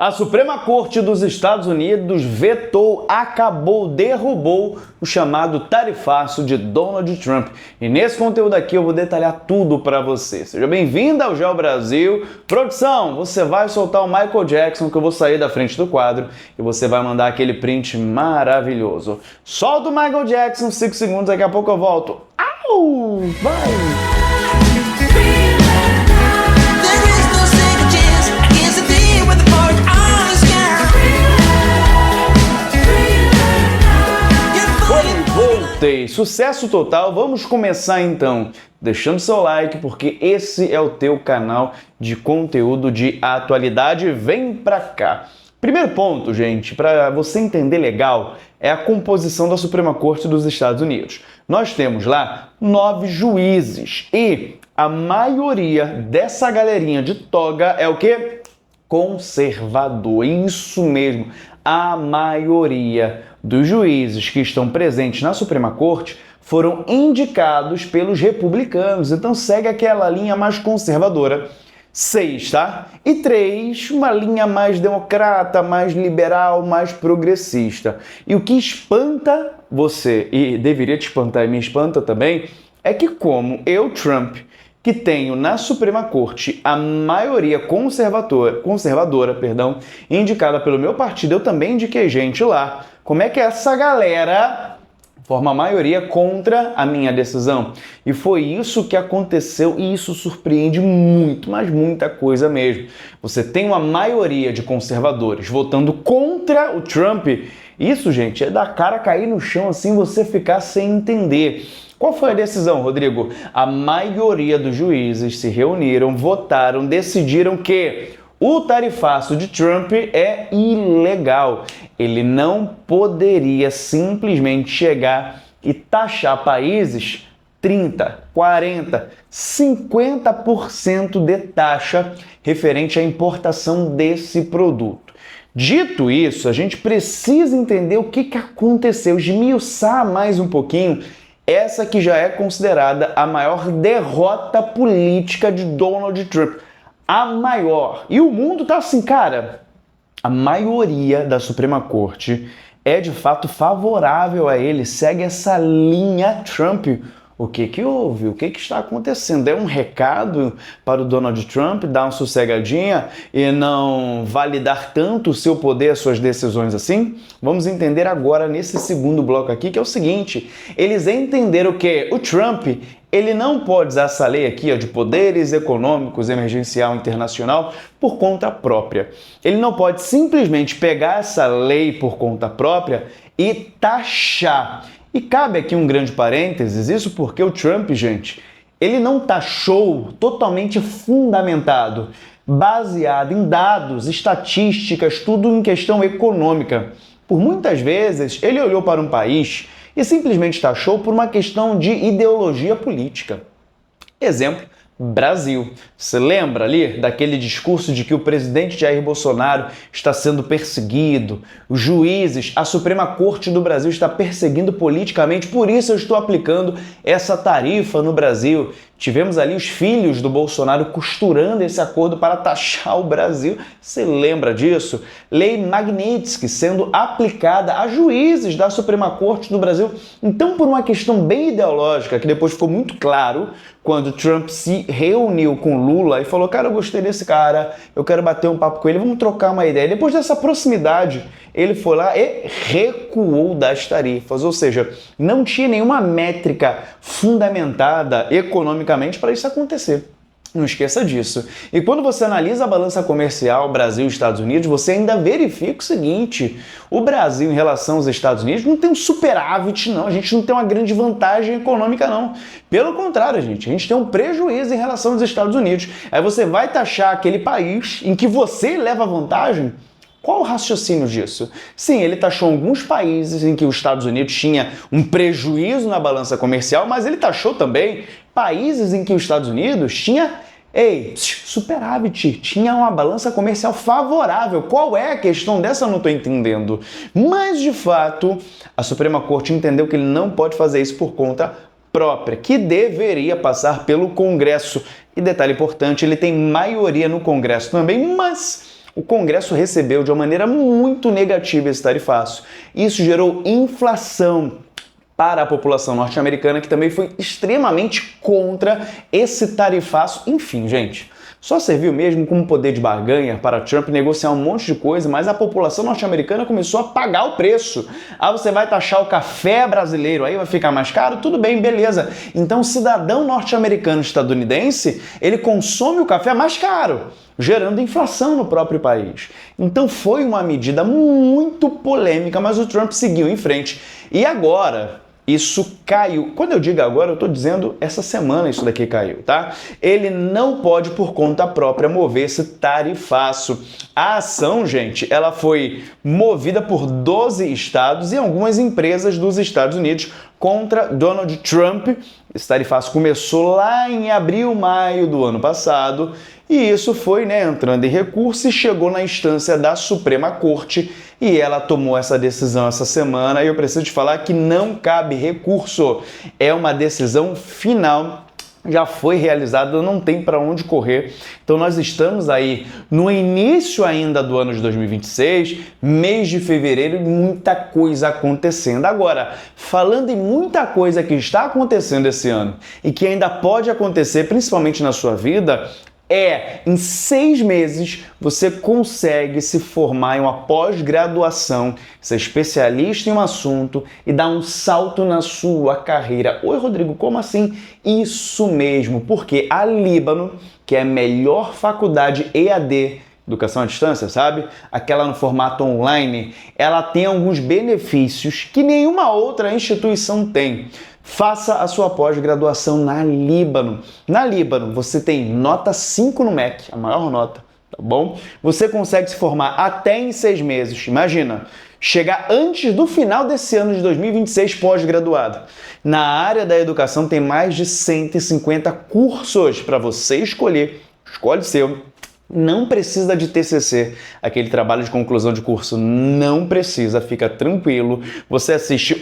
A Suprema Corte dos Estados Unidos derrubou o chamado tarifaço de Donald Trump. E nesse conteúdo aqui eu vou detalhar tudo para você. Seja bem-vindo ao GEO Brasil. Produção, você vai soltar o Michael Jackson que eu vou sair da frente do quadro e você vai mandar aquele print maravilhoso. Solta o Michael Jackson, 5 segundos, daqui a pouco eu volto. Au! Vai! Voltei, sucesso total. Vamos começar então deixando seu like, porque esse é o teu canal de conteúdo de atualidade. Vem pra cá. Primeiro ponto, gente, para você entender legal, é a composição da Suprema Corte dos Estados Unidos. Nós temos lá 9 juízes e a maioria dessa galerinha de toga é o quê? Conservador. Isso mesmo, a maioria dos juízes que estão presentes na Suprema Corte foram indicados pelos republicanos, então segue aquela linha mais conservadora. 6, tá? E 3, uma linha mais democrata, mais liberal, mais progressista. E o que espanta você, e deveria te espantar e me espanta também, é que como eu, Trump, que tenho na Suprema Corte a maioria conservadora, indicada pelo meu partido, eu também indiquei gente lá. Como é que essa galera forma a maioria contra a minha decisão? E foi isso que aconteceu e isso surpreende muito, mas muita coisa mesmo. Você tem uma maioria de conservadores votando contra o Trump. Isso, gente, é da cara cair no chão assim, você ficar sem entender. Qual foi a decisão, Rodrigo? A maioria dos juízes se reuniram, votaram, decidiram que o tarifaço de Trump é ilegal. Ele não poderia simplesmente chegar e taxar países 30, 40, 50% de taxa referente à importação desse produto. Dito isso, a gente precisa entender o que aconteceu, esmiuçar mais um pouquinho essa que já é considerada a maior derrota política de Donald Trump. A maior. E o mundo tá assim, cara, a maioria da Suprema Corte é de fato favorável a ele, segue essa linha Trump. O que houve? O que está acontecendo? É um recado para o Donald Trump dar uma sossegadinha e não validar tanto o seu poder, as suas decisões assim? Vamos entender agora nesse segundo bloco aqui, que é o seguinte. Eles entenderam que o Trump, ele não pode usar essa lei aqui de poderes econômicos emergencial internacional por conta própria. Ele não pode simplesmente pegar essa lei por conta própria e taxar. E cabe aqui um grande parênteses, isso porque o Trump, gente, ele não taxou totalmente fundamentado, baseado em dados, estatísticas, tudo em questão econômica. Por muitas vezes, ele olhou para um país e simplesmente taxou por uma questão de ideologia política. Exemplo, Brasil. Você lembra ali daquele discurso de que o presidente Jair Bolsonaro está sendo perseguido, os juízes, a Suprema Corte do Brasil está perseguindo politicamente, por isso eu estou aplicando essa tarifa no Brasil. Tivemos ali os filhos do Bolsonaro costurando esse acordo para taxar o Brasil. Você lembra disso? Lei Magnitsky sendo aplicada a juízes da Suprema Corte do Brasil. Então, por uma questão bem ideológica, que depois ficou muito claro quando Trump se reuniu com Lula e falou, cara, eu gostei desse cara, eu quero bater um papo com ele, vamos trocar uma ideia. Depois dessa proximidade, ele foi lá e recuou das tarifas, ou seja, não tinha nenhuma métrica fundamentada economicamente para isso acontecer. Não esqueça disso. E quando você analisa a balança comercial Brasil e Estados Unidos, você ainda verifica o seguinte, o Brasil em relação aos Estados Unidos não tem um superávit, não. A gente não tem uma grande vantagem econômica, não. Pelo contrário, gente, a gente tem um prejuízo em relação aos Estados Unidos. Aí você vai taxar aquele país em que você leva vantagem? Qual o raciocínio disso? Sim, ele taxou alguns países em que os Estados Unidos tinha um prejuízo na balança comercial, mas ele taxou também países em que os Estados Unidos tinha superávit, tinha uma balança comercial favorável. Qual é a questão dessa? Eu não estou entendendo. Mas, de fato, a Suprema Corte entendeu que ele não pode fazer isso por conta própria, que deveria passar pelo Congresso. E detalhe importante, ele tem maioria no Congresso também, mas o Congresso recebeu de uma maneira muito negativa esse tarifaço. Isso gerou inflação para a população norte-americana, que também foi extremamente contra esse tarifaço. Enfim, gente, só serviu mesmo como poder de barganha para Trump negociar um monte de coisa, mas a população norte-americana começou a pagar o preço. Ah, você vai taxar o café brasileiro, aí vai ficar mais caro? Tudo bem, beleza. Então o cidadão norte-americano estadunidense, ele consome o café mais caro, gerando inflação no próprio país. Então foi uma medida muito polêmica, mas o Trump seguiu em frente. E agora isso caiu. Quando eu digo agora, eu estou dizendo essa semana isso daqui caiu, tá? Ele não pode, por conta própria, mover esse tarifaço. A ação, gente, ela foi movida por 12 estados e algumas empresas dos Estados Unidos contra Donald Trump. Esse tarifaço começou lá em abril, maio do ano passado, e isso foi, entrando em recurso e chegou na instância da Suprema Corte, e ela tomou essa decisão essa semana, e eu preciso te falar que não cabe recurso. É uma decisão final, já foi realizada, não tem para onde correr. Então nós estamos aí no início ainda do ano de 2026, mês de fevereiro, muita coisa acontecendo. Agora, falando em muita coisa que está acontecendo esse ano e que ainda pode acontecer, principalmente na sua vida, em 6 meses você consegue se formar em uma pós-graduação, ser especialista em um assunto e dar um salto na sua carreira. Oi, Rodrigo, como assim? Isso mesmo, porque a Líbano, que é a melhor faculdade EAD, educação à distância, sabe? Aquela no formato online, ela tem alguns benefícios que nenhuma outra instituição tem. Faça a sua pós-graduação na Líbano. Na Líbano, você tem nota 5 no MEC, a maior nota, tá bom? Você consegue se formar até em 6 meses. Imagina, chegar antes do final desse ano de 2026 pós-graduado. Na área da educação tem mais de 150 cursos para você escolher. Escolhe o seu. Não precisa de TCC, aquele trabalho de conclusão de curso, não precisa, fica tranquilo. Você assiste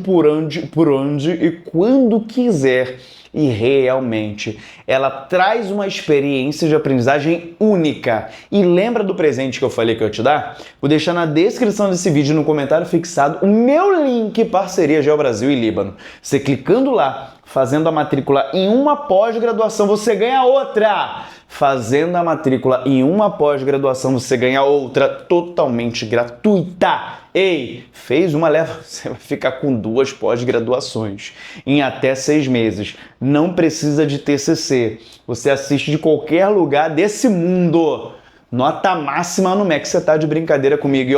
por onde e quando quiser. E realmente, ela traz uma experiência de aprendizagem única. E lembra do presente que eu falei que eu ia te dar? Vou deixar na descrição desse vídeo, no comentário fixado, o meu link parceria GeoBrasil e Líbano. Você clicando lá, fazendo a matrícula em uma pós-graduação, você ganha outra. Fazendo a matrícula em uma pós-graduação, você ganha outra totalmente gratuita. Ei, fez uma leva, você vai ficar com 2 pós-graduações em até 6 meses. Não precisa de TCC. Você assiste de qualquer lugar desse mundo. Nota máxima no MEC. Você tá de brincadeira comigo. E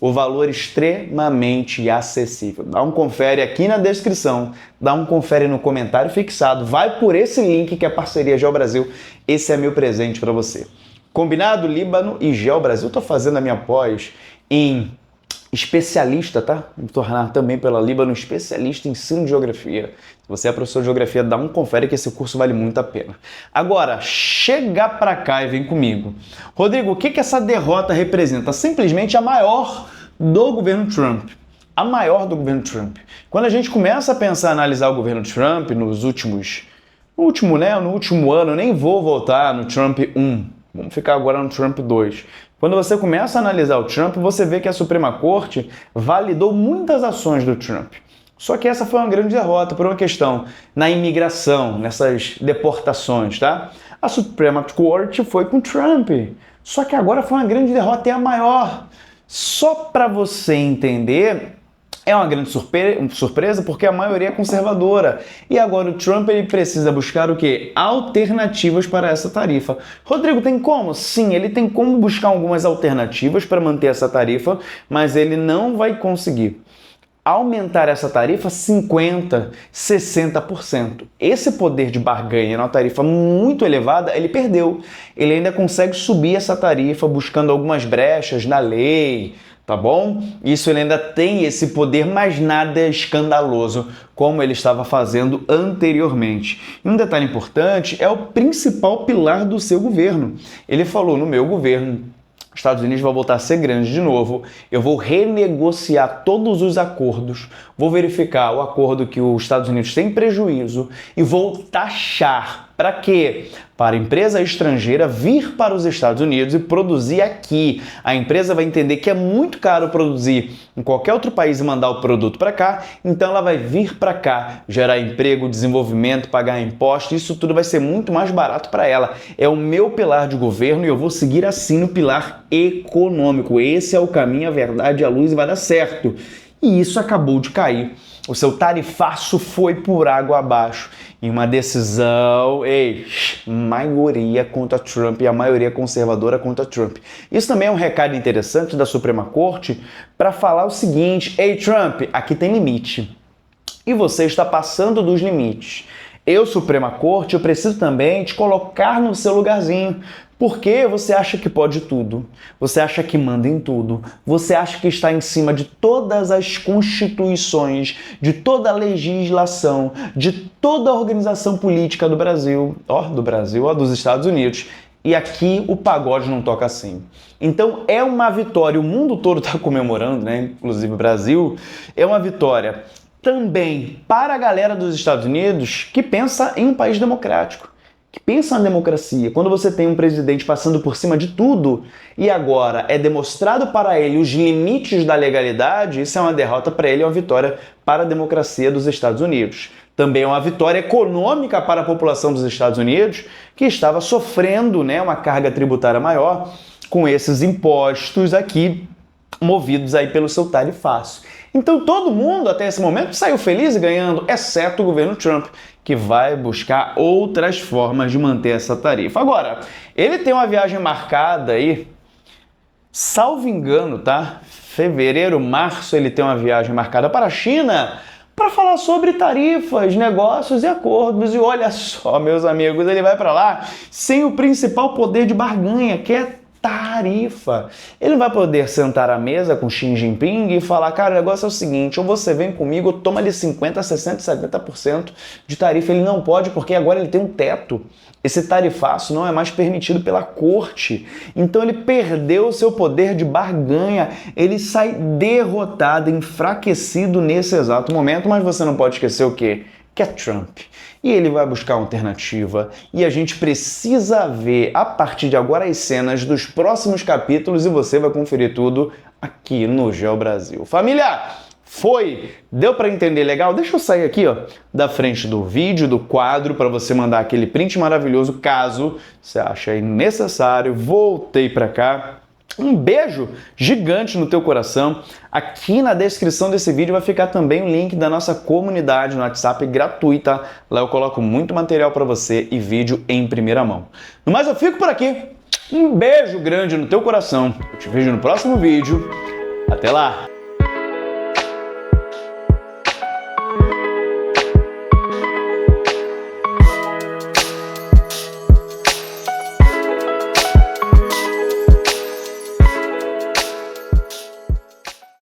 o valor extremamente acessível. Dá um confere aqui na descrição, dá um confere no comentário fixado, vai por esse link que é parceria GeoBrasil. Esse é meu presente para você. Combinado? Líbano e GeoBrasil. Tô fazendo a minha pós em especialista, tá? Vou me tornar também pela Líbano especialista em ensino de geografia. Se você é professor de geografia, dá um confere que esse curso vale muito a pena. Agora, chega pra cá e vem comigo. Rodrigo, o que essa derrota representa? Simplesmente a maior do governo Trump. A maior do governo Trump. Quando a gente começa a pensar, analisar o governo Trump no último ano, nem vou voltar no Trump 1. Vamos ficar agora no Trump 2. Quando você começa a analisar o Trump, você vê que a Suprema Corte validou muitas ações do Trump. Só que essa foi uma grande derrota por uma questão na imigração, nessas deportações, tá? A Suprema Corte foi com Trump. Só que agora foi uma grande derrota e a maior. Só para você entender, é uma grande surpresa porque a maioria é conservadora. E agora o Trump ele precisa buscar o quê? Alternativas para essa tarifa. Rodrigo, tem como? Sim, ele tem como buscar algumas alternativas para manter essa tarifa, mas ele não vai conseguir aumentar essa tarifa 50%, 60%. Esse poder de barganha numa tarifa muito elevada, ele perdeu. Ele ainda consegue subir essa tarifa buscando algumas brechas na lei, tá bom? Isso ele ainda tem esse poder, mas nada escandaloso como ele estava fazendo anteriormente. E um detalhe importante é o principal pilar do seu governo. Ele falou, no meu governo, os Estados Unidos vão voltar a ser grande de novo, eu vou renegociar todos os acordos, vou verificar o acordo que os Estados Unidos têm prejuízo e vou taxar Para quê? Para a empresa estrangeira vir para os Estados Unidos e produzir aqui. A empresa vai entender que é muito caro produzir em qualquer outro país e mandar o produto para cá, então ela vai vir para cá, gerar emprego, desenvolvimento, pagar impostos, isso tudo vai ser muito mais barato para ela. É o meu pilar de governo e eu vou seguir assim no pilar econômico. Esse é o caminho, a verdade, a luz e vai dar certo. E isso acabou de cair. O seu tarifaço foi por água abaixo. Em uma decisão, maioria contra Trump e a maioria conservadora contra Trump. Isso também é um recado interessante da Suprema Corte para falar o seguinte: ei Trump, aqui tem limite. E você está passando dos limites. Eu, Suprema Corte, eu preciso também te colocar no seu lugarzinho. Porque você acha que pode tudo, você acha que manda em tudo, você acha que está em cima de todas as constituições, de toda a legislação, de toda a organização política do Brasil, dos Estados Unidos. E aqui o pagode não toca assim. Então é uma vitória, o mundo todo está comemorando, né? Inclusive o Brasil, é uma vitória também para a galera dos Estados Unidos que pensa em um país democrático, que pensa na democracia. Quando você tem um presidente passando por cima de tudo e agora é demonstrado para ele os limites da legalidade, isso é uma derrota para ele, é uma vitória para a democracia dos Estados Unidos. Também é uma vitória econômica para a população dos Estados Unidos, que estava sofrendo, né, uma carga tributária maior com esses impostos aqui, movidos aí pelo seu tarifaço. Então todo mundo até esse momento saiu feliz e ganhando, exceto o governo Trump, que vai buscar outras formas de manter essa tarifa. Agora, ele tem uma viagem marcada aí, salvo engano, tá? Fevereiro, março, ele tem uma viagem marcada para a China para falar sobre tarifas, negócios e acordos. E olha só, meus amigos, ele vai para lá sem o principal poder de barganha, que é tarifa. Ele vai poder sentar à mesa com Xi Jinping e falar: cara, o negócio é o seguinte, ou você vem comigo, ou toma ali 50%, 60%, 70% de tarifa. Ele não pode, porque agora ele tem um teto. Esse tarifaço não é mais permitido pela corte. Então ele perdeu o seu poder de barganha. Ele sai derrotado, enfraquecido nesse exato momento, mas você não pode esquecer o quê? Que é Trump. E ele vai buscar uma alternativa. E a gente precisa ver, a partir de agora, as cenas dos próximos capítulos e você vai conferir tudo aqui no Geo Brasil. Família, foi? Deu para entender legal? Deixa eu sair aqui, ó, da frente do vídeo, do quadro, para você mandar aquele print maravilhoso, caso você ache aí necessário. Voltei para cá. Um beijo gigante no teu coração. Aqui na descrição desse vídeo vai ficar também o link da nossa comunidade no WhatsApp gratuita. Lá eu coloco muito material para você e vídeo em primeira mão. No mais, eu fico por aqui. Um beijo grande no teu coração. Eu te vejo no próximo vídeo. Até lá!